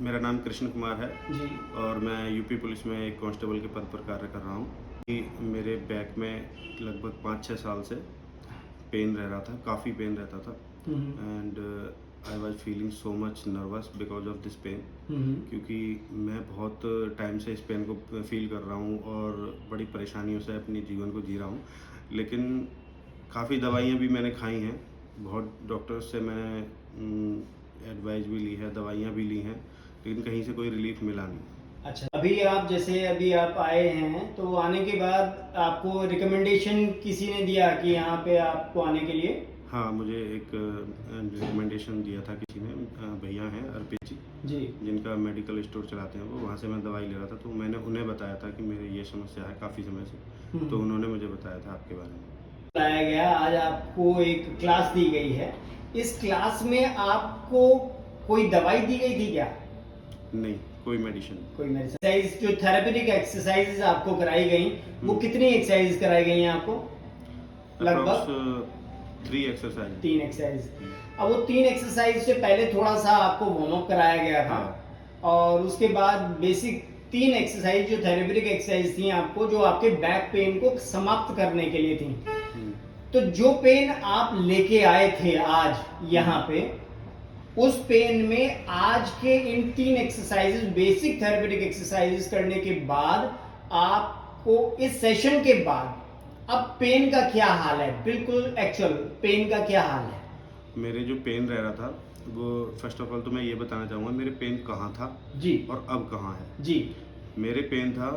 मेरा नाम कृष्ण कुमार है जी। और मैं यूपी पुलिस में एक कांस्टेबल के पद पर कार्य कर रहा हूँ। कि मेरे बैक में लगभग 5-6 साल से पेन रह रहा था, काफ़ी पेन रहता था हुँ, हुँ। And I was feeling so much nervous because of this pain. हुँ, हुँ। क्योंकि मैं बहुत टाइम से इस पेन को फ़ील कर रहा हूँ और बड़ी परेशानियों से अपने जीवन को जी रहा हूँ। लेकिन काफ़ी दवाइयाँ भी मैंने खाई हैं, बहुत डॉक्टर्स से मैंने एडवाइस भी ली है, दवाइयाँ भी ली हैं, लेकिन कहीं से कोई रिलीफ़ मिला नहीं। अच्छा, अभी आप आए हैं, तो आने के बाद आपको रिकमेंडेशन किसी ने दिया कि यहाँ पे आपको आने के लिए? हाँ, मुझे एक रिकमेंडेशन दिया था किसी ने, भैया हैं अर्पित जी, जी। जिनका मेडिकल स्टोर चलाते हैं वो, वहाँ से मैं दवाई ले रहा था, तो मैंने उन्हें बताया था कि मेरी ये समस्या है काफ़ी समय से, हुँ, तो हुँ। उन्होंने मुझे बताया था आपके बारे में। लाया गया, आज आपको एक क्लास दी गई है। इस क्लास में आपको कोई दवाई दी गई थी क्या? नहीं, कोई मेडिसिन नहीं। कोई एक्सरसाइज़ जो थेरेपेटिक एक्सरसाइज़ेज़ आपको कराई गईं, वो हुँ, कितनी एक्सरसाइज़ कराई गई हैं आपको? अप्रॉक्स लगभग 3 एक्सरसाइज़। 3 एक्सरसाइज़। हुँ, अब वो 3 एक्सरसाइज़ से पहले थोड़ा-सा आपको वार्म अप कराया गया था हाँ, और उसके बाद बेसिक 3 एक्सरसाइज़ जो थेरेपेटिक एक्सरसाइज़ थी आपको, जो आपके बैक पेन को समाप्त करने के लिए थी। हुँ, तो जो पेन आप लेके आए थे आज हुँ, यहाँ पे, उस पेन में आज के इन 3 एक्सरसाइज़ेज़ बेसिक थेरेपेटिक एक्सरसाइज़ेज़ करने के बाद आपको इस सेशन के बाद अब पेन का क्या हाल है? बिल्कुल एक्चुअल पेन का क्या हाल है? मेरे जो पेन रह रहा था, वो फ़र्स्ट ऑफ़ ऑल तो मैं ये बताना चाहूँगा मेरे पेन कहाँ था जी, और अब कहाँ है। जी। मेरे पेन था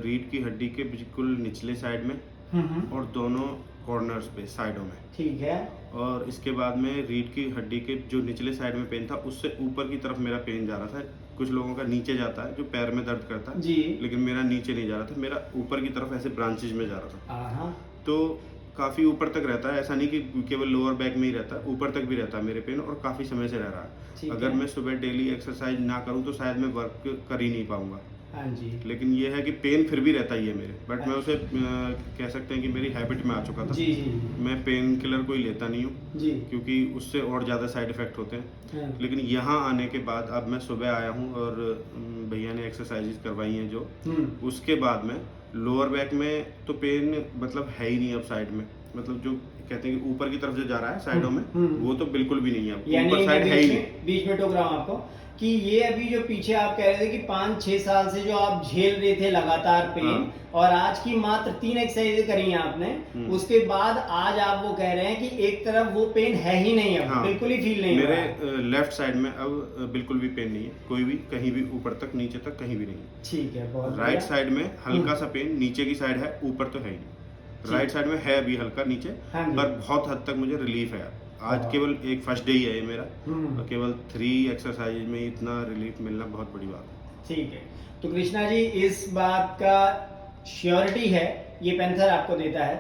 रीढ़ की हड्डी के बिल्कुल निचले साइड में हुँ, हुँ। और दोनों कॉर्नर्स पे, साइडों में। ठीक है। और इसके बाद में रीढ़ की हड्डी के जो निचले साइड में पेन था, उससे ऊपर की तरफ मेरा पेन जा रहा था। कुछ लोगों का नीचे जाता है, जो पैर में दर्द करता है, जी। लेकिन मेरा नीचे नहीं जा रहा था, मेरा ऊपर की तरफ ऐसे ब्रांचेज़ में जा रहा था। हाँ, हाँ। तो काफ़ी ऊपर तक रहता है, ऐसा नहीं कि केवल लोअर बैक में ही रहता है, ऊपर तक भी रहता है मेरे पेन और काफ़ी समय से रह रहा है। ठीक अगर है। मैं सुबह डेली एक्सरसाइज़ ना करूँ, तो शायद मैं वर्क कर ही नहीं पाऊँगा। हाँ जी। लेकिन ये है कि पेन फिर भी रहता ही है मेरे, बट मैं उसे अच्छा। कह सकते हैं कि मेरी हैबिट में आ चुका था। जी, जी, जी। मैं पेन किलर कोई लेता नहीं हूँ, जी। क्योंकि उससे और ज़्यादा साइड इफ़ेक्ट होते हैं। हाँ। लेकिन यहाँ आने के बाद अब मैं सुबह आया हूँ और भैया ने एक्सरसाइज़ेज़ करवाई हैं जो, हुँ। उसके बाद में लोअर बैक में तो पेन मतलब है ही नहीं अब साइड में। मतलब जो कहते हैं कि ऊपर की तरफ जो जा रहा है हुँ, साइडों में, हुँ। वो तो बिल्कुल भी नहीं है अब, यानी ऊपर मैं साइड है ही नहीं। बीच में टोक रहा हूँ आपको कि ये अभी जो पीछे आप कह रहे थे कि 5-6 साल से जो आप झेल रहे थे लगातार पेन, हाँ। और आज की मात्र 3 एक्सरसाइज़ें करी हैं आपने, हुँ। उसके बाद आज आप वो कह रहे हैं कि एक तरफ वो पेन है ही नहीं, अब हाँ, बिल्कुल ही फ़ील नहीं हो मेरे रहा है। लेफ्ट साइड में अब बिल्कुल भी पेन नहीं है, कोई भी, कहीं भी ऊपर तक, नीचे तक कहीं भी नहीं है। ठीक है, बहुत राइट बढ़िया। साइड में हुँ। हल्का सा पेन नीचे की साइड है, ऊपर तो है ही नहीं। ठीक। राइट साइड में है अभी हल्का नीचे, हाँ जी। पर बहुत हद तक मुझे रिलीफ़ है। आज बहुत। केवल एक फर्स्ट डे ही है ये मेरा हुँ। और केवल 3 एक्सरसाइज़ में इतना रिलीफ़ मिलना बहुत बड़ी बात है। ठीक है। तो कृष्णा जी, इस बात का श्योरिटी है, ये पैंथर आपको देता है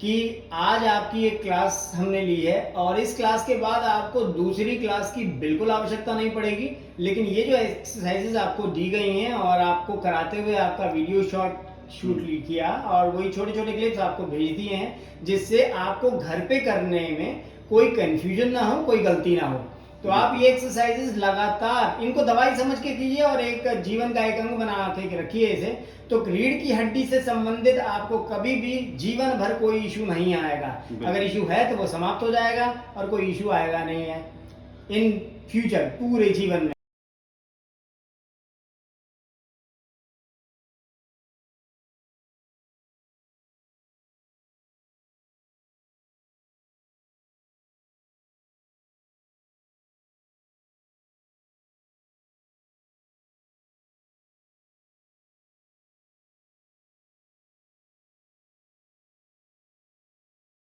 कि आज आपकी एक क्लास हमने ली है और इस क्लास के बाद आपको दूसरी क्लास की बिल्कुल आवश्यकता नहीं पड़ेगी। लेकिन ये जो एक्सरसाइजेज़ आपको दी गई हैं और आपको कराते हुए आपका वीडियो शूट हुँ, किया और वही छोटे-छोटे क्लिप्स आपको भेज दिए हैं, जिससे आपको घर पे करने में कोई कन्फ्यूजन ना हो, कोई गलती ना हो। तो आप ये बिल्कुल। एक्सरसाइजेज लगातार इनको दवाई समझ के कीजिए और एक जीवन का एक अंग बना के रखिए इसे। तो रीढ़ की हड्डी से संबंधित आपको कभी भी जीवन भर कोई इशू नहीं आएगा। अगर बिल्कुल। इशू है तो वो समाप्त हो जाएगा और कोई इशू आएगा नहीं है इन फ्यूचर पूरे जीवन में।